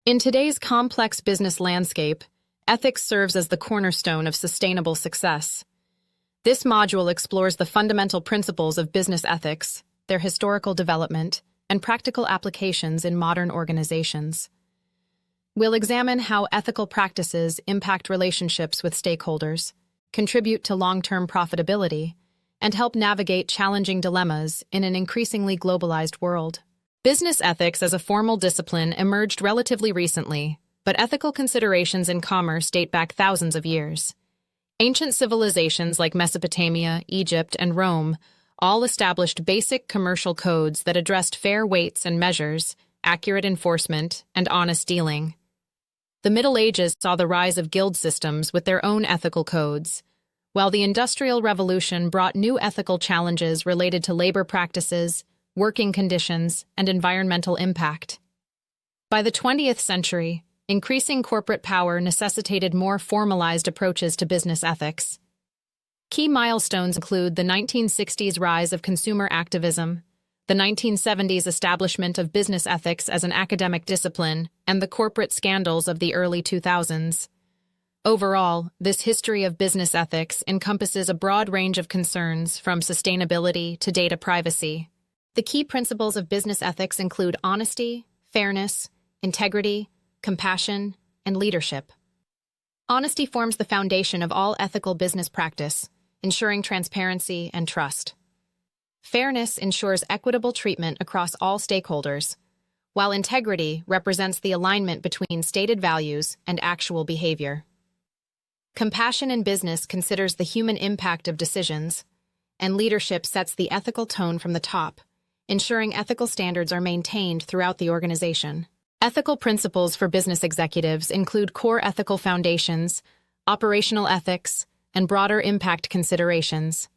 In today's complex business landscape, ethics serves as the cornerstone of sustainable success. This module explores the fundamental principles of business ethics, their historical development, and practical applications in modern organizations. We'll examine how ethical practices impact relationships with stakeholders, contribute to long-term profitability, and help navigate challenging dilemmas in an increasingly globalized world. Business ethics as a formal discipline emerged relatively recently, but ethical considerations in commerce date back thousands of years. Ancient civilizations like Mesopotamia, Egypt, and Rome all established basic commercial codes that addressed fair weights and measures, accurate enforcement, and honest dealing. The Middle Ages saw the rise of guild systems with their own ethical codes, while the Industrial Revolution brought new ethical challenges related to labor practices, working conditions, and environmental impact. By the 20th century, increasing corporate power necessitated more formalized approaches to business ethics. Key milestones include the 1960s rise of consumer activism, the 1970s establishment of business ethics as an academic discipline, and the corporate scandals of the early 2000s. Overall, this history of business ethics encompasses a broad range of concerns from sustainability to data privacy. The key principles of business ethics include honesty, fairness, integrity, compassion, and leadership. Honesty forms the foundation of all ethical business practice, ensuring transparency and trust. Fairness ensures equitable treatment across all stakeholders, while integrity represents the alignment between stated values and actual behavior. Compassion in business considers the human impact of decisions, and leadership sets the ethical tone from the top, ensuring ethical standards are maintained throughout the organization. Ethical principles for business executives include core ethical foundations, operational ethics, and broader impact considerations.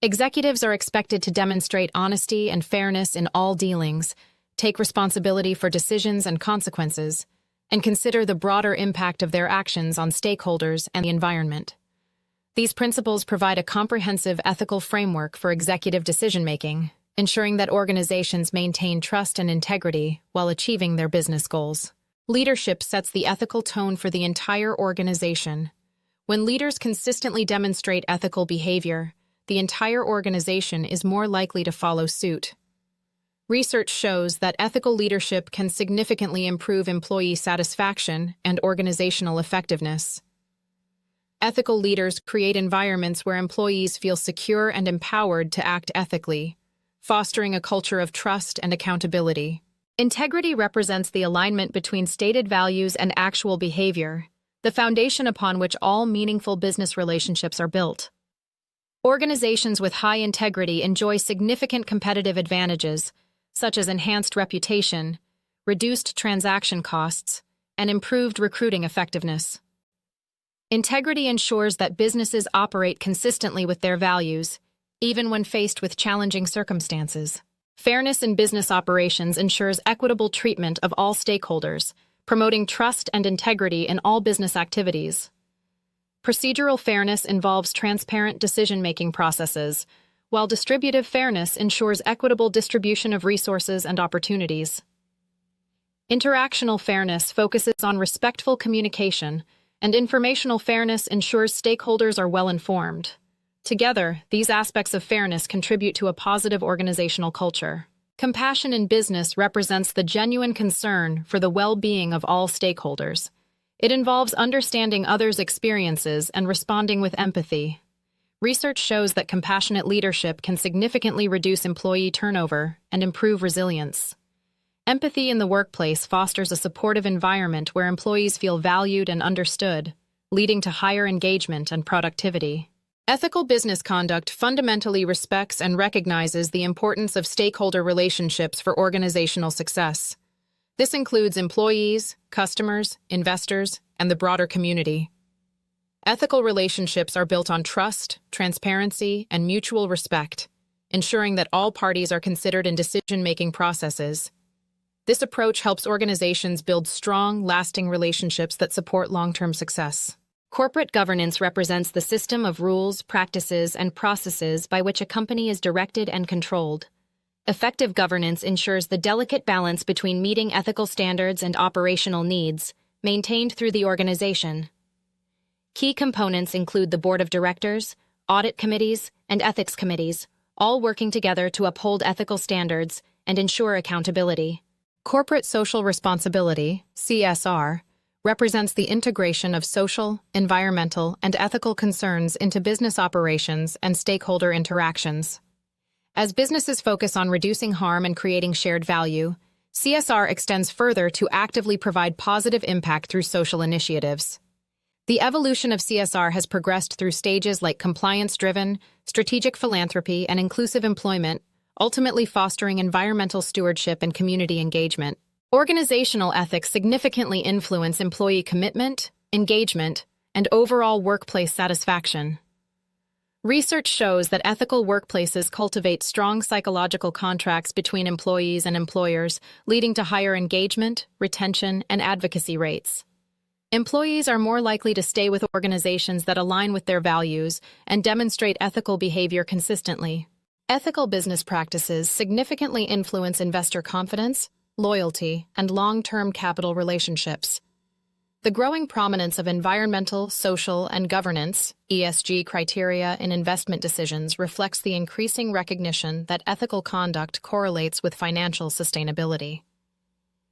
Executives are expected to demonstrate honesty and fairness in all dealings, take responsibility for decisions and consequences, and consider the broader impact of their actions on stakeholders and the environment. These principles provide a comprehensive ethical framework for executive decision-making, ensuring that organizations maintain trust and integrity while achieving their business goals. Leadership sets the ethical tone for the entire organization. When leaders consistently demonstrate ethical behavior, the entire organization is more likely to follow suit. Research shows that ethical leadership can significantly improve employee satisfaction and organizational effectiveness. Ethical leaders create environments where employees feel secure and empowered to act ethically, fostering a culture of trust and accountability. Integrity represents the alignment between stated values and actual behavior, the foundation upon which all meaningful business relationships are built. Organizations with high integrity enjoy significant competitive advantages, such as enhanced reputation, reduced transaction costs, and improved recruiting effectiveness. Integrity ensures that businesses operate consistently with their values, even when faced with challenging circumstances. Fairness in business operations ensures equitable treatment of all stakeholders, promoting trust and integrity in all business activities. Procedural fairness involves transparent decision-making processes, while distributive fairness ensures equitable distribution of resources and opportunities. Interactional fairness focuses on respectful communication, and informational fairness ensures stakeholders are well informed. Together, these aspects of fairness contribute to a positive organizational culture. Compassion in business represents the genuine concern for the well-being of all stakeholders. It involves understanding others' experiences and responding with empathy. Research shows that compassionate leadership can significantly reduce employee turnover and improve resilience. Empathy in the workplace fosters a supportive environment where employees feel valued and understood, leading to higher engagement and productivity. Ethical business conduct fundamentally respects and recognizes the importance of stakeholder relationships for organizational success. This includes employees, customers, investors, and the broader community. Ethical relationships are built on trust, transparency, and mutual respect, ensuring that all parties are considered in decision-making processes. This approach helps organizations build strong, lasting relationships that support long-term success. Corporate governance represents the system of rules, practices, and processes by which a company is directed and controlled. Effective governance ensures the delicate balance between meeting ethical standards and operational needs, maintained through the organization. Key components include the board of directors, audit committees, and ethics committees, all working together to uphold ethical standards and ensure accountability. Corporate social responsibility, CSR, represents the integration of social, environmental, and ethical concerns into business operations and stakeholder interactions. As businesses focus on reducing harm and creating shared value, CSR extends further to actively provide positive impact through social initiatives. The evolution of CSR has progressed through stages like compliance-driven, strategic philanthropy, and inclusive employment, ultimately fostering environmental stewardship and community engagement. Organizational ethics significantly influence employee commitment, engagement, and overall workplace satisfaction. Research shows that ethical workplaces cultivate strong psychological contracts between employees and employers, leading to higher engagement, retention, and advocacy rates. Employees are more likely to stay with organizations that align with their values and demonstrate ethical behavior consistently. Ethical business practices significantly influence investor confidence, loyalty, and long-term capital relationships. The growing prominence of environmental, social, and governance (ESG) criteria in investment decisions reflects the increasing recognition that ethical conduct correlates with financial sustainability.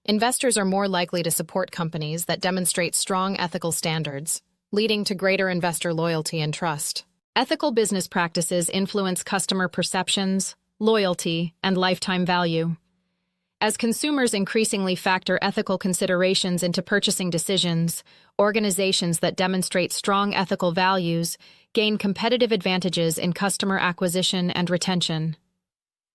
Investors are more likely to support companies that demonstrate strong ethical standards, leading to greater investor loyalty and trust. Ethical business practices influence customer perceptions, loyalty, and lifetime value. As consumers increasingly factor ethical considerations into purchasing decisions, organizations that demonstrate strong ethical values gain competitive advantages in customer acquisition and retention.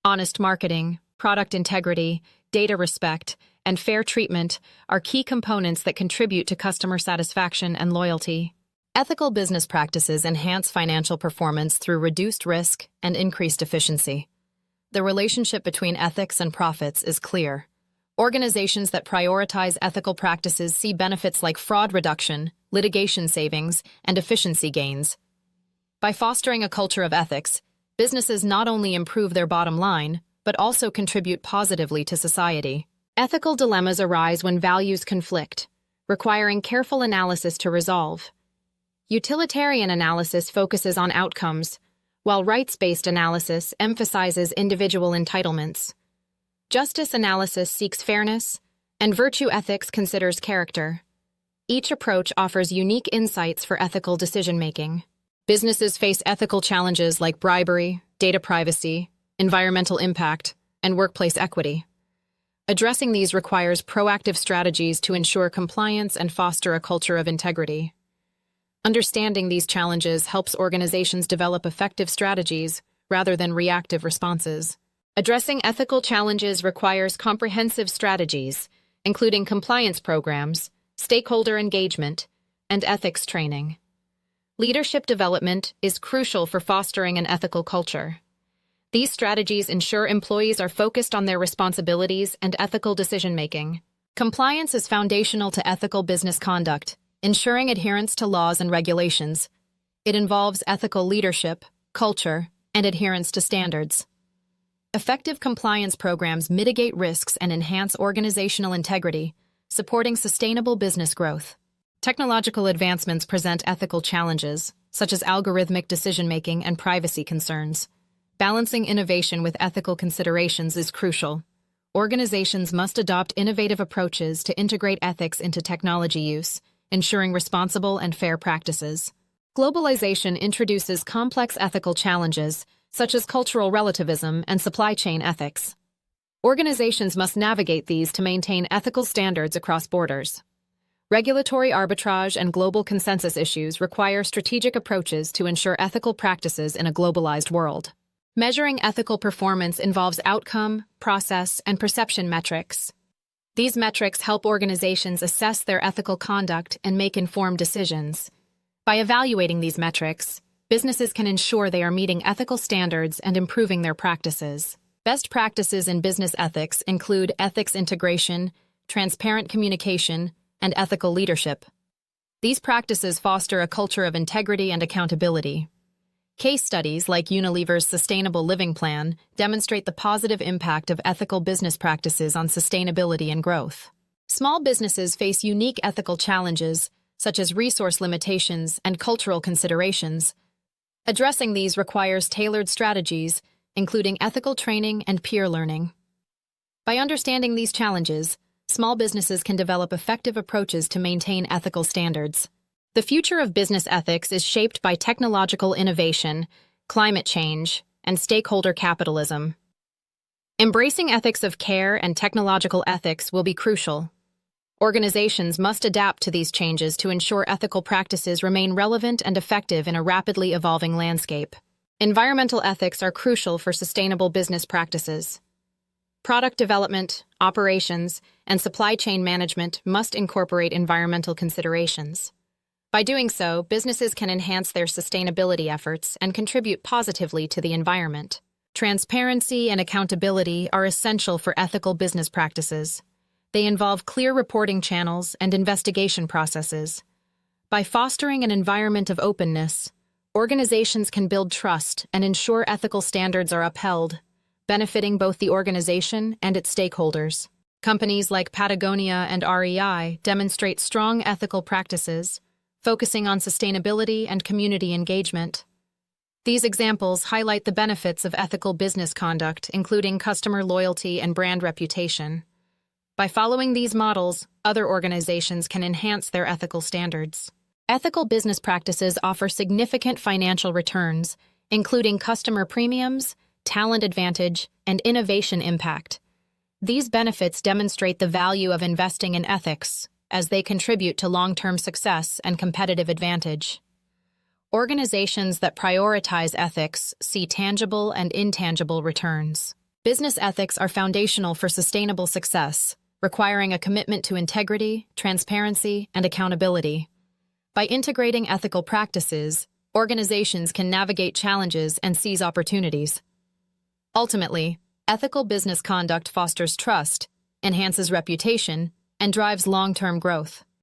Honest marketing, product integrity, data respect, and fair treatment are key components that contribute to customer satisfaction and loyalty. Ethical business practices enhance financial performance through reduced risk and increased efficiency. The relationship between ethics and profits is clear. Organizations that prioritize ethical practices see benefits like fraud reduction, litigation savings, and efficiency gains. By fostering a culture of ethics, businesses not only improve their bottom line, but also contribute positively to society. Ethical dilemmas arise when values conflict, requiring careful analysis to resolve. Utilitarian analysis focuses on outcomes, while rights-based analysis emphasizes individual entitlements. Justice analysis seeks fairness, and virtue ethics considers character. Each approach offers unique insights for ethical decision-making. Businesses face ethical challenges like bribery, data privacy, environmental impact, and workplace equity. Addressing these requires proactive strategies to ensure compliance and foster a culture of integrity. Understanding these challenges helps organizations develop effective strategies rather than reactive responses. Addressing ethical challenges requires comprehensive strategies, including compliance programs, stakeholder engagement, and ethics training. Leadership development is crucial for fostering an ethical culture. These strategies ensure employees are focused on their responsibilities and ethical decision-making. Compliance is foundational to ethical business conduct, ensuring adherence to laws and regulations. It involves ethical leadership, culture, and adherence to standards. Effective compliance programs mitigate risks and enhance organizational integrity, supporting sustainable business growth. Technological advancements present ethical challenges, such as algorithmic decision-making and privacy concerns. Balancing innovation with ethical considerations is crucial. Organizations must adopt innovative approaches to integrate ethics into technology use, ensuring responsible and fair practices. Globalization introduces complex ethical challenges, such as cultural relativism and supply chain ethics. Organizations must navigate these to maintain ethical standards across borders. Regulatory arbitrage and global consensus issues require strategic approaches to ensure ethical practices in a globalized world. Measuring ethical performance involves outcome, process, and perception metrics. These metrics help organizations assess their ethical conduct and make informed decisions. By evaluating these metrics, businesses can ensure they are meeting ethical standards and improving their practices. Best practices in business ethics include ethics integration, transparent communication, and ethical leadership. These practices foster a culture of integrity and accountability. Case studies like Unilever's Sustainable Living Plan demonstrate the positive impact of ethical business practices on sustainability and growth. Small businesses face unique ethical challenges, such as resource limitations and cultural considerations. Addressing these requires tailored strategies, including ethical training and peer learning. By understanding these challenges, small businesses can develop effective approaches to maintain ethical standards. The future of business ethics is shaped by technological innovation, climate change, and stakeholder capitalism. Embracing ethics of care and technological ethics will be crucial. Organizations must adapt to these changes to ensure ethical practices remain relevant and effective in a rapidly evolving landscape. Environmental ethics are crucial for sustainable business practices. Product development, operations, and supply chain management must incorporate environmental considerations. By doing so, businesses can enhance their sustainability efforts and contribute positively to the environment. Transparency and accountability are essential for ethical business practices. They involve clear reporting channels and investigation processes. By fostering an environment of openness, organizations can build trust and ensure ethical standards are upheld, benefiting both the organization and its stakeholders. Companies like Patagonia and REI demonstrate strong ethical practices, focusing on sustainability and community engagement. These examples highlight the benefits of ethical business conduct, including customer loyalty and brand reputation. By following these models, other organizations can enhance their ethical standards. Ethical business practices offer significant financial returns, including customer premiums, talent advantage, and innovation impact. These benefits demonstrate the value of investing in ethics, as they contribute to long-term success and competitive advantage. Organizations that prioritize ethics see tangible and intangible returns. Business ethics are foundational for sustainable success, requiring a commitment to integrity, transparency, and accountability. By integrating ethical practices, organizations can navigate challenges and seize opportunities. Ultimately, ethical business conduct fosters trust, enhances reputation, and drives long-term growth.